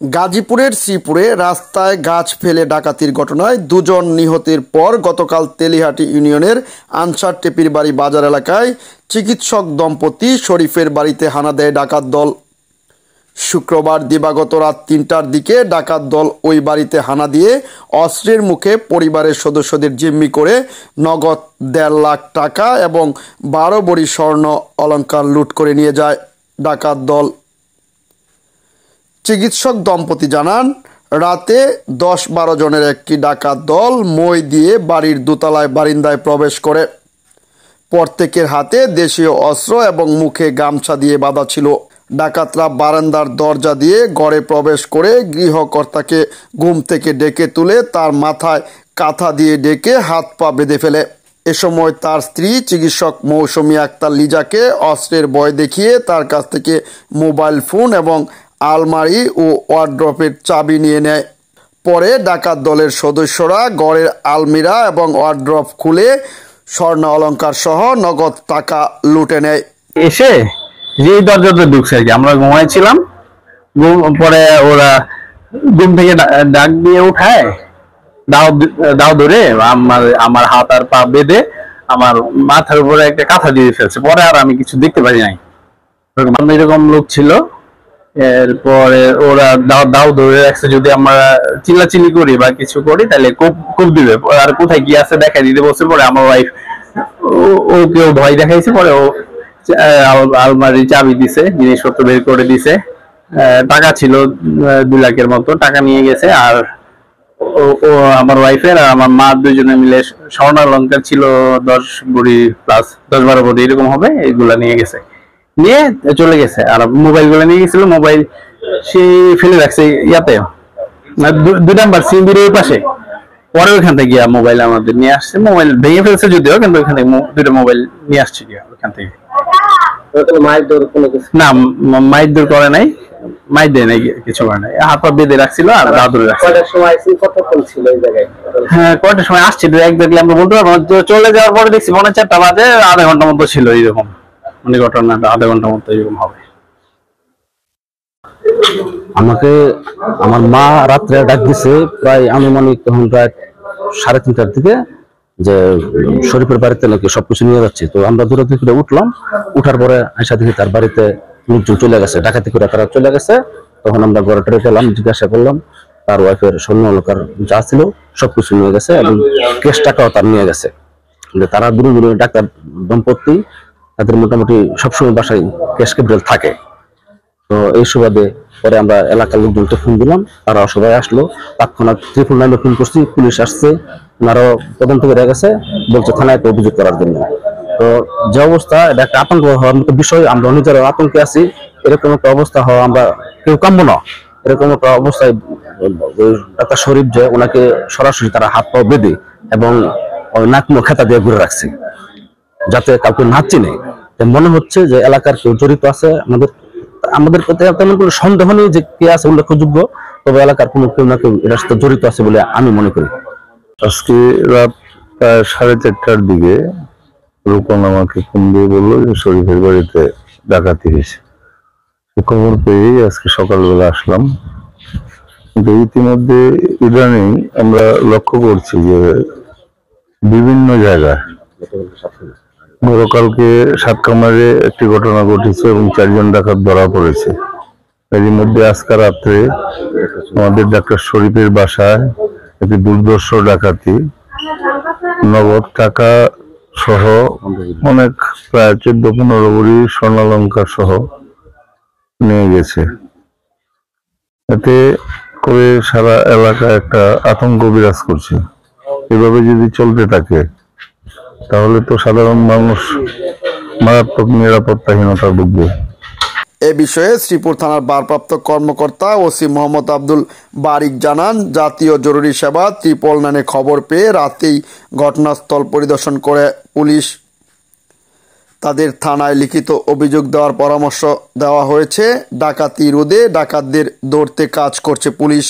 গাজীপুরের শ্রীপুরে রাস্তায় গাছ ফেলে ডাকাতির ঘটনায় দুজন নিহতের পর গতকাল তেলিহাটি ইউনিয়নের আনসার টেপির বাড়ি বাজার এলাকায় চিকিৎসক দম্পতি শরীফের বাড়িতে হানা দেয় ডাকাত দল। শুক্রবার দিবাগত রাত ৩টার দিকে ডাকাত দল ওই বাড়িতে হানা দিয়ে অস্ত্রের মুখে পরিবারের সদস্যদের জিম্মি করে নগদ ১.৫ লাখ টাকা এবং ১২ ভরি স্বর্ণ অলংকার লুট করে নিয়ে যায় ডাকাত দল। চিকিৎসক দম্পতি জানান, রাতে ১০-১২ জনের একটি ডাকাত দল মই দিয়ে বাড়ির দোতলায় বারিন্দায় প্রবেশ করে। প্রত্যেকের হাতে দেশীয় অস্ত্র এবং মুখে গামছা দিয়ে বাঁধা ছিল। ডাকাতরা বারান্দার দরজা দিয়ে ঘরে প্রবেশ করে গৃহকর্তাকে ঘুম থেকে ডেকে তুলে তার মাথায় কাঁথা দিয়ে ডেকে হাত পা বেঁধে ফেলে। এ সময় তার স্ত্রী চিকিৎসক মৌসুমী আক্তার লিজাকে অস্ত্রের ভয় দেখিয়ে তার কাছ থেকে মোবাইল ফোন এবং আলমারি ও ওয়ার্ড্রপের চাবি নিয়ে নেয়। পরে ডাকাত দলের সদস্যরা ঘরের আলমিরা এবং ওয়ার্ড্রপ খুলে স্বর্ণ অলংকার সহ নগদ টাকা লুটে নেয়। এসে যে দরজাতে ঢুকছে আর কি, আমরা ঘুমাইছিলাম। পরে ওরা ঘুম থেকে ডাক দিয়ে উঠায়, দাও ধরে আমার হাত আর পা বেঁধে আমার মাথার উপরে একটা কাঁথা দিয়ে ফেলছে। পরে আর আমি কিছু দেখতে পারি নাই। এরকম লোক ছিল। এরপরে ওরা দাও ধরে রাখছে, যদি আমরা চিল্লাচিল্লি করি বা কিছু করি তাহলে কোপ দিবে, আর কোথায় কি আছে দেখাই দিতে বলছে। পরে আমার ওয়াইফ ওকেও ভয় দেখাইছে। পরে ও আলমারি চাবি দিছে, জিনিসপত্র বের করে দিছে। টাকা ছিল ২ লাখের মতো, টাকা নিয়ে গেছে। আর ও আমার ওয়াইফের আর আমার মা দুজনে মিলে স্বর্ণ অলংকার ছিল ১০ ভরি প্লাস ১০-১২ ভরি এরকম হবে, এগুলা নিয়ে গেছে, নিয়ে চলে গেছে। আর মোবাইল গুলো নিয়ে গেছিল, মোবাইল সে ফেলে রাখছে ইয়াতে ২ নাম্বার সিএমবির ওই পাশে। পরে ওইখান থেকে গিয়া মোবাইল আমাদের নিয়ে আসছে। মোবাইল ভেঙে ফেলছে যদিও, কিন্তু ওইখান থেকে ২টা মোবাইল নিয়ে আসছে গিয়া ওইখান থেকে। না, মাইর দূর করে নাই, মাইর দেয় নাই, কিছু করে নাই। হাত পা বেঁধে রাখছিল আর গা ধরে রাখছিল। হ্যাঁ, কয়টার সময় আসছে একজাক্টলি আমরা বলতে পারবো। চলে যাওয়ার পরে দেখছি ৪:৩ বাজে, আধা ঘন্টার মতো ছিল এইরকম। মানে ঘটনাটা আধা ঘন্টার মতো এরকম হবে। আমাকে আমার মা রাত্রে ডাক দিছে প্রায় আনুমানিক তখন প্রায় ৩:৩০টার দিকে, যে শরীফের বাড়িতে নাকি সবকিছু নিয়ে যাচ্ছে। তো আমরা দূরে করে উঠলাম। উঠার পরে আয়সা দেখি তার বাড়িতে লোকজন চলে গেছে, ডাকাতি করে তারা চলে গেছে। তখন আমরা ঘরে টরে পেলাম, জিজ্ঞাসা করলাম, তার ওয়াইফের স্বর্ণ অলংকার যা ছিল সবকিছু নিয়ে গেছে এবং ক্যাশ টাকাও তার নিয়ে গেছে। তারা দূরে ডাক্তার দম্পতি, তাদের মোটামুটি সবসময় বাসায় ক্যাশ ক্যাপিটাল থাকে। তো এই সুবাদে পরে আমরা এলাকার লোকজনকে ফোন দিলাম, তারা সবাই আসলো। তৎক্ষণাৎ 999 ফোন করছি, পুলিশ আসছে, ওনারাও তদন্ত করে গেছে, বলছে থানায় তো অভিযোগ করার জন্য। তো যে অবস্থা, এটা একটা আতঙ্ক হওয়ার মতো বিষয়। আমরা নিজেরা আতঙ্কে আছি। এরকম একটা অবস্থা হওয়া আমরা কেউ কাম্য না। এরকম একটা অবস্থায় ডাক্তার শরীফ যে ওনাকে সরাসরি তারা হাত পা বেঁধে এবং নাক মুখ খেতা দিয়ে ঘুরে রাখছে, যাতে কাউকে না চিনে। মনে হচ্ছে যে এলাকার কেউ জড়িত আছে। আমাদের তেমন কোনো সন্দেহ নেই যে কে আছে উল্লেখযোগ্য, তবে এলাকার কোনো কেউ না কেউ এটার সাথে জড়িত আছে বলে আমি মনে করি। আজকে রাত প্রায় 4:30টার দিকে রূপন আমাকে ফোন দিয়ে বললো যে শরীফের বাড়িতে ডাকাতি হয়েছে। খবর পেয়ে আজকে সকালবেলা আসলাম। কিন্তু ইতিমধ্যে ইদানিং আমরা লক্ষ্য করছি যে বিভিন্ন জায়গায়, গতকালকে সাতকামারে একটি ঘটনা ঘটেছে এবং 4 জন ডাকাত ধরা পড়েছে। এর মধ্যে আজকে রাত্রে আমাদের ডাক্তার শরীফের বাসায় একটি দুর্ধর্ষ ডাকাতি, নগদ টাকা সহ অনেক প্রায় 14-15 ভরি স্বর্ণালঙ্কার সহ নিয়ে গেছে। এতে করে সারা এলাকায় একটা আতঙ্ক বিরাজ করছে। এভাবে যদি চলতে থাকে তাহলে তো সাধারণ মানুষ মারাত্মক নিরাপত্তাহীনতা ভুগবে। এ বিষয়ে শ্রীপুর থানার ভারপ্রাপ্ত কর্মকর্তা ওসি মোহাম্মদ আব্দুল বারিক জানান, জাতীয় জরুরি সেবা 999 খবর পেয়ে রাতেই ঘটনাস্থল পরিদর্শন করে পুলিশ। তাদের থানায় লিখিত অভিযোগ দেওয়ার পরামর্শ দেওয়া হয়েছে। ডাকাতি রোধে ডাকাতদের ধরতে কাজ করছে পুলিশ।